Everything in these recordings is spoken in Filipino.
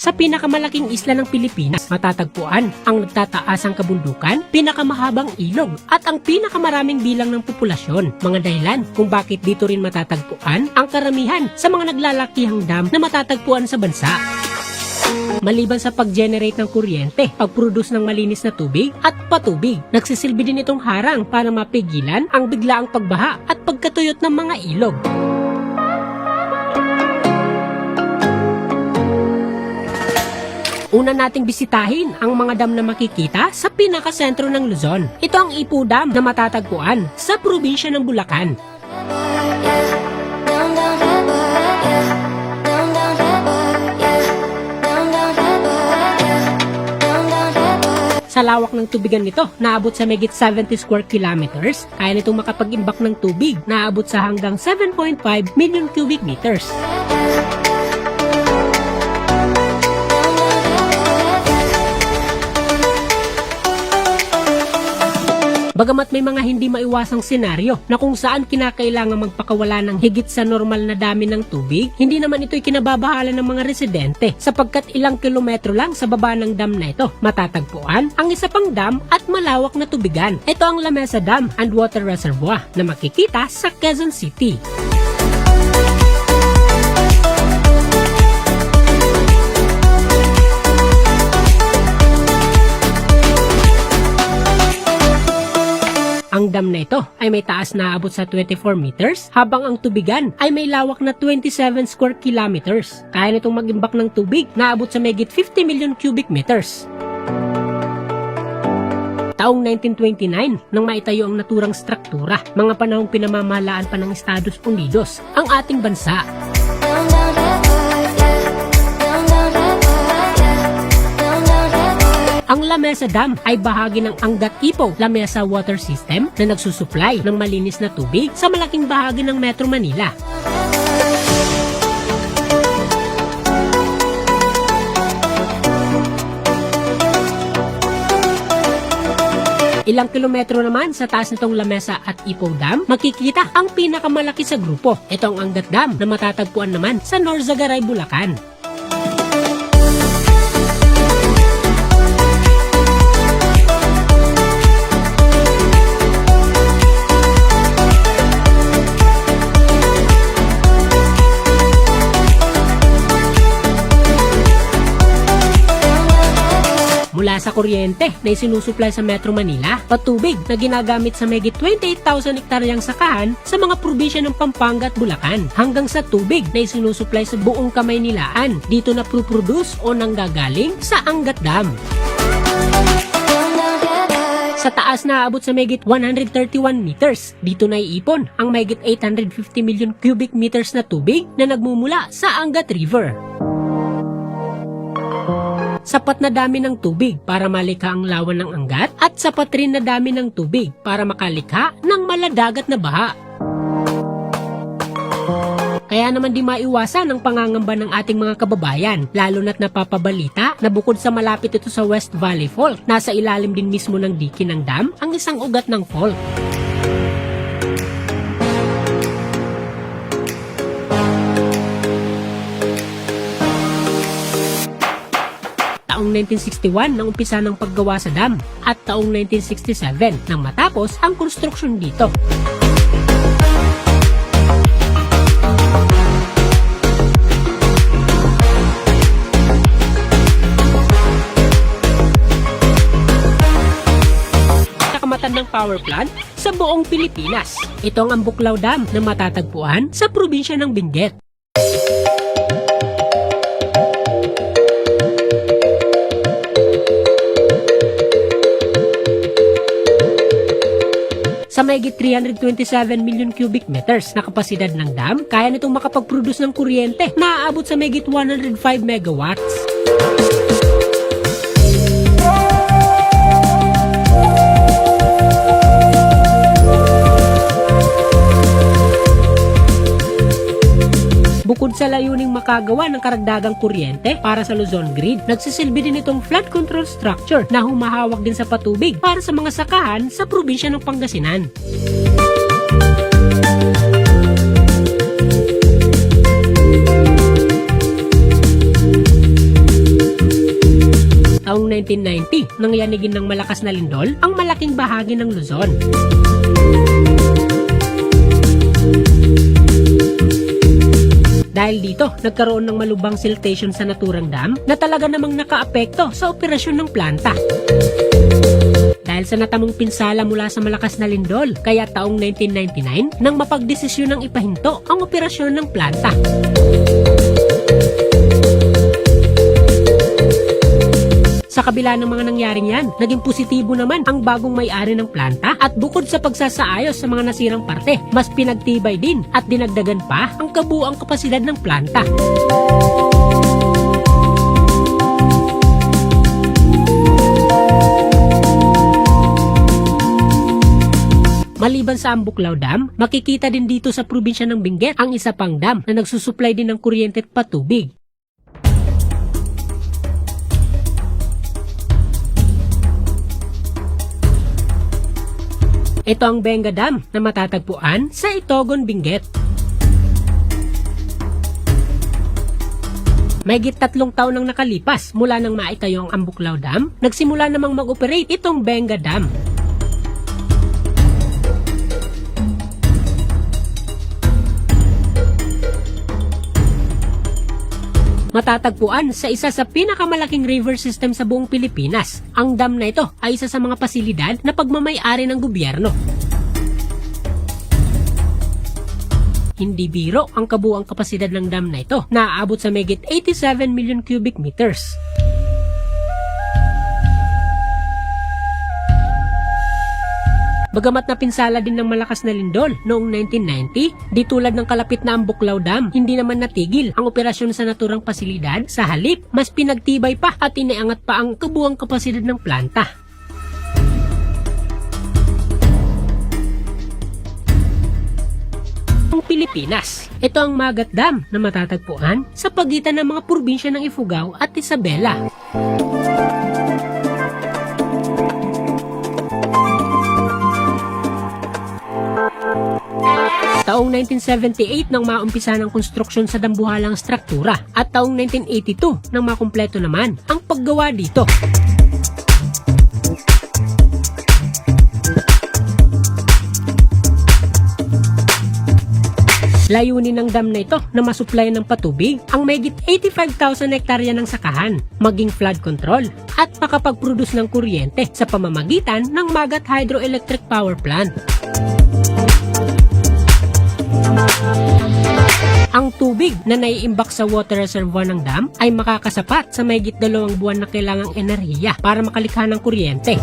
sa pinakamalaking isla ng Pilipinas. Matatagpuan ang nagtataasang kabundukan, pinakamahabang ilog, at ang pinakamaraming bilang ng populasyon. Mga dahilan kung bakit dito rin matatagpuan ang karamihan sa mga naglalakihang dam na matatagpuan sa bansa. Maliban sa pag-generate ng kuryente, pag-produce ng malinis na tubig at patubig, nagsisilbi din itong harang para mapigilan ang biglaang pagbaha at pagkatuyot ng mga ilog. Una nating bisitahin ang mga dam na makikita sa pinakasentro ng Luzon. Ito ang Ipo Dam na matatagpuan sa probinsya ng Bulacan. Sa lawak ng tubigan nito, naabot sa megit 70 square kilometers, kaya nitong makapag-imbak ng tubig, naabot sa hanggang 7.5 million cubic meters. Bagamat may mga hindi maiwasang senaryo na kung saan kinakailangan magpakawala ng higit sa normal na dami ng tubig, hindi naman ito'y kinababahala ng mga residente sapagkat ilang kilometro lang sa baba ng dam na ito matatagpuan ang isa pang dam at malawak na tubigan. Ito ang La Mesa Dam and Water Reservoir na makikita sa Quezon City. Ang dam na ito ay may taas na abot sa 24 meters, habang ang tubigan ay may lawak na 27 square kilometers. Kaya nitong mag-imbak ng tubig na abot sa megit 50 million cubic meters. Taong 1929 nang maitayo ang naturang struktura, mga panahong pinamamahalaan pa ng Estados Unidos ang ating bansa. Ang La Mesa Dam ay bahagi ng Angat-Ipo La Mesa Water System na nagsusupply ng malinis na tubig sa malaking bahagi ng Metro Manila. Ilang kilometro naman sa taas nitong La Mesa at Ipo Dam, makikita ang pinakamalaki sa grupo. Ito ang Angat Dam na matatagpuan naman sa Norzagaray, Bulacan. Mula sa kuryente na isinusupply sa Metro Manila, patubig na ginagamit sa megit 28,000 hektaryang sakahan sa mga probinsya ng Pampanga at Bulacan, hanggang sa tubig na isinusupply sa buong Kamaynilaan, dito na produce o nanggagaling sa Angat Dam. Sa taas na aabot sa megit 131 meters, dito na iipon ang megit 850 million cubic meters na tubig na nagmumula sa Angat River. Sapat na dami ng tubig para malikha ang lawan ng Angat at sapat rin na dami ng tubig para makalikha ng maladagat na baha. Kaya naman di maiwasan ang pangangamba ng ating mga kababayan, lalo na't napapabalita na bukod sa malapit ito sa West Valley Fault, nasa ilalim din mismo ng dike ng dam ang isang ugat ng fault. Taong 1961 nang umpisa ng paggawa sa dam at taong 1967 nang matapos ang konstruksyon dito. Nakamatan ng power plant sa buong Pilipinas. Ito ang Ambuklaw Dam na matatagpuan sa probinsya ng Benguet. Sa mahigit 327 million cubic meters na kapasidad ng dam, kaya nitong makapag-produce ng kuryente na aabot sa mahigit 105 megawatts. Bukod sa layuning makagawa ng karagdagang kuryente para sa Luzon Grid, nagsisilbi din itong flood control structure na humahawak din sa patubig para sa mga sakahan sa probinsya ng Pangasinan. Taong 1990, nang yanigin ng malakas na lindol ang malaking bahagi ng Luzon. Dahil dito, nagkaroon ng malubhang siltation sa naturang dam na talaga namang nakaapekto sa operasyon ng planta. Dahil sa natamong pinsala mula sa malakas na lindol, kaya taong 1999 nang mapagdesisyon ng ipahinto ang operasyon ng planta. Sa kabila ng mga nangyaring yan, naging positibo naman ang bagong may-ari ng planta at bukod sa pagsasaayos sa mga nasirang parte, mas pinagtibay din at dinagdagan pa ang kabuuang kapasidad ng planta. Maliban sa Ambuklaw Dam, makikita din dito sa probinsya ng Benguet ang isa pang dam na nagsusupply din ng kuryente at patubig. Ito ang Benga Dam na matatagpuan sa Itogon, Benguet. Mahigit 3 taon nang nakalipas mula nang maitayo ang Ambuklaw Dam, nagsimula namang mag-operate itong Benga Dam. Matatagpuan sa isa sa pinakamalaking river system sa buong Pilipinas. Ang dam na ito ay isa sa mga pasilidad na pagmamay-ari ng gobyerno. Hindi biro ang kabuuang kapasidad ng dam na ito na aabot sa mahigit 87 million cubic meters. Bagamat napinsala din ng malakas na lindol noong 1990, di tulad ng kalapit na Ambuklaw Dam, hindi naman natigil ang operasyon sa naturang pasilidad. Sa halip, mas pinagtibay pa at iniangat pa ang kabuuang kapasidad ng planta. Ang Pilipinas. Ito ang Magat Dam na matatagpuan sa pagitan ng mga probinsya ng Ifugao at Isabela. Taong 1978 nang maumpisa ng konstruksyon sa dambuhalang struktura at taong 1982 nang makumpleto naman ang paggawa dito. Layunin ng dam na ito na masupply ng patubig ang mahigit 85,000 hektarya ng sakahan, maging flood control at makapag-produce ng kuryente sa pamamagitan ng Magat Hydroelectric Power Plant. Ang tubig na naiimbak sa water reservoir ng dam ay makakasapat sa mahigit 2 buwan na kailangang enerhiya para makalikha ng kuryente.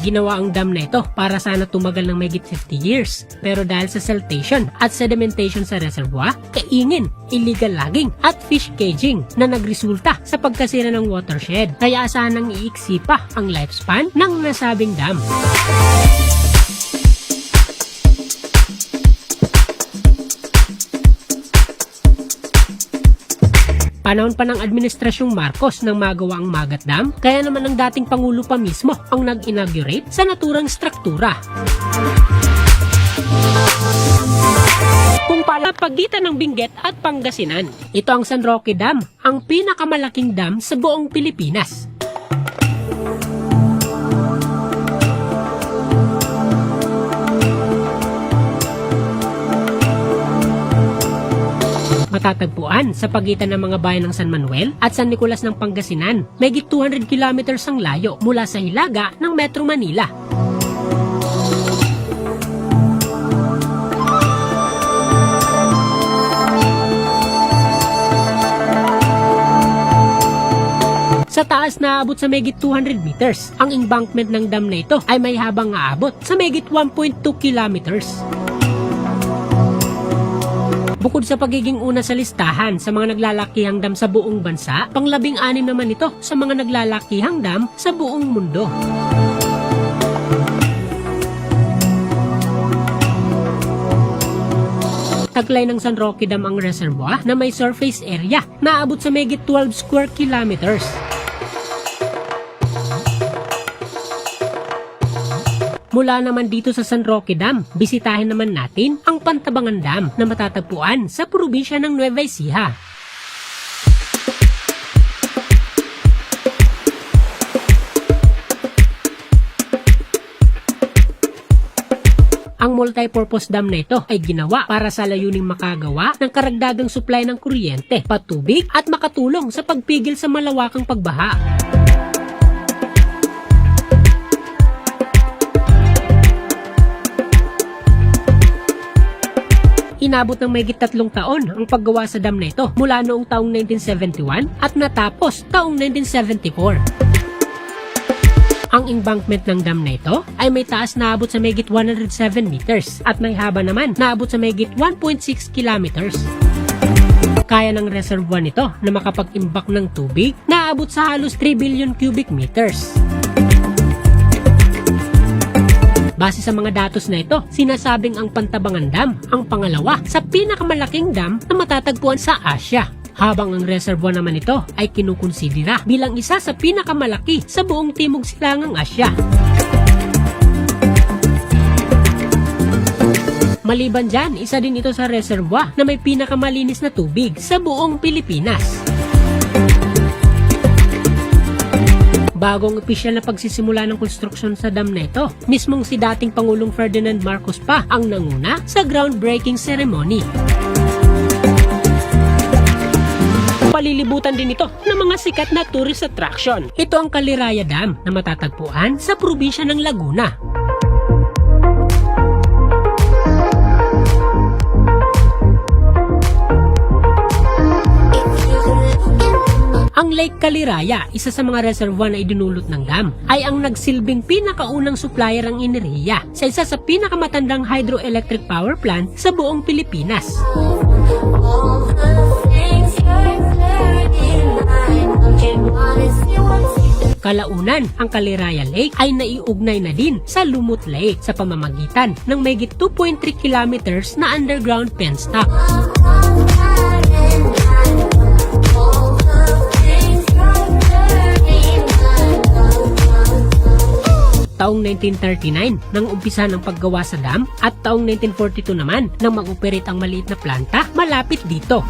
Ginawa ang dam na ito para sana tumagal ng mahigit 50 years. Pero dahil sa siltation at sedimentation sa reservoir, kaingin, illegal logging at fish caging na nagresulta sa pagkasira ng watershed. Kaya sanang iiksi pa ang lifespan ng nasabing dam. Panahon pa ng Administrasyong Marcos nang magawa ang Magat Dam, kaya naman ang dating Pangulo pa mismo ang nag-inaugurate sa naturang struktura. Kung pala pagitan ng Benguet at Pangasinan, ito ang San Roque Dam, ang pinakamalaking dam sa buong Pilipinas. Matatagpuan sa pagitan ng mga bayan ng San Manuel at San Nicolas ng Pangasinan. Mahigit 200 kilometers ang layo mula sa hilaga ng Metro Manila. Sa taas na aabot sa mahigit 200 meters. Ang embankment ng dam na ito ay may habang aabot sa mahigit 1.2 kilometers. Bukod sa pagiging una sa listahan sa mga naglalakihang dam sa buong bansa, pang-16 naman ito sa mga naglalakihang dam sa buong mundo. Taglay ng San Roque Dam ang reservoir na may surface area na aabot sa mahigit 12 square kilometers. Mula naman dito sa San Roque Dam, bisitahin naman natin ang Pantabangan Dam na matatagpuan sa probinsya ng Nueva Ecija. Ang multipurpose dam na ito ay ginawa para sa layuning makagawa ng karagdagang supply ng kuryente, patubig at makatulong sa pagpigil sa malawakang pagbaha. Inabot ng mahigit 3 taon ang paggawa sa dam na ito mula noong taong 1971 at natapos taong 1974. Ang embankment ng dam na ito ay may taas na abot sa mahigit 107 meters at may haba naman na abot sa mahigit 1.6 kilometers. Kaya ng reservoir nito na makapag-imbak ng tubig na abot sa halos 3 billion cubic meters. Base sa mga datos na ito, sinasabing ang Pantabangan Dam ang pangalawa sa pinakamalaking dam na matatagpuan sa Asia. Habang ang reservoir naman ito ay kinukonsidera bilang isa sa pinakamalaki sa buong Timog Silangang Asya. Maliban dyan, isa din ito sa reservoir na may pinakamalinis na tubig sa buong Pilipinas. Bagong opisyal na pagsisimula ng konstruksyon sa dam na ito, mismong si dating Pangulong Ferdinand Marcos pa ang nanguna sa groundbreaking ceremony. Palilibutan din ito ng mga sikat na tourist attraction. Ito ang Caliraya Dam na matatagpuan sa probinsya ng Laguna. Ang Lake Caliraya, isa sa mga reservoir na idinulot ng dam, ay ang nagsilbing pinakaunang supplier ng enerhiya sa isa sa pinakamatandang hydroelectric power plant sa buong Pilipinas. Kalaunan, ang Caliraya Lake ay naiugnay na din sa Lumut Lake sa pamamagitan ng mahigit 2.3 kilometers na underground penstock. Taong 1939 nang umpisa ng paggawa sa dam at taong 1942 naman nang mag-operate ang maliit na planta malapit dito.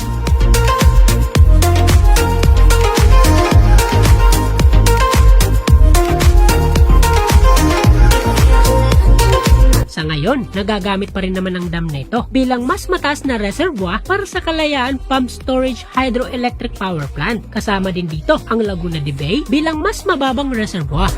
Sa ngayon, nagagamit pa rin naman ang dam na ito bilang mas mataas na reservoir para sa Kalayaan Pump Storage Hydroelectric Power Plant. Kasama din dito ang Laguna de Bay bilang mas mababang reservoir.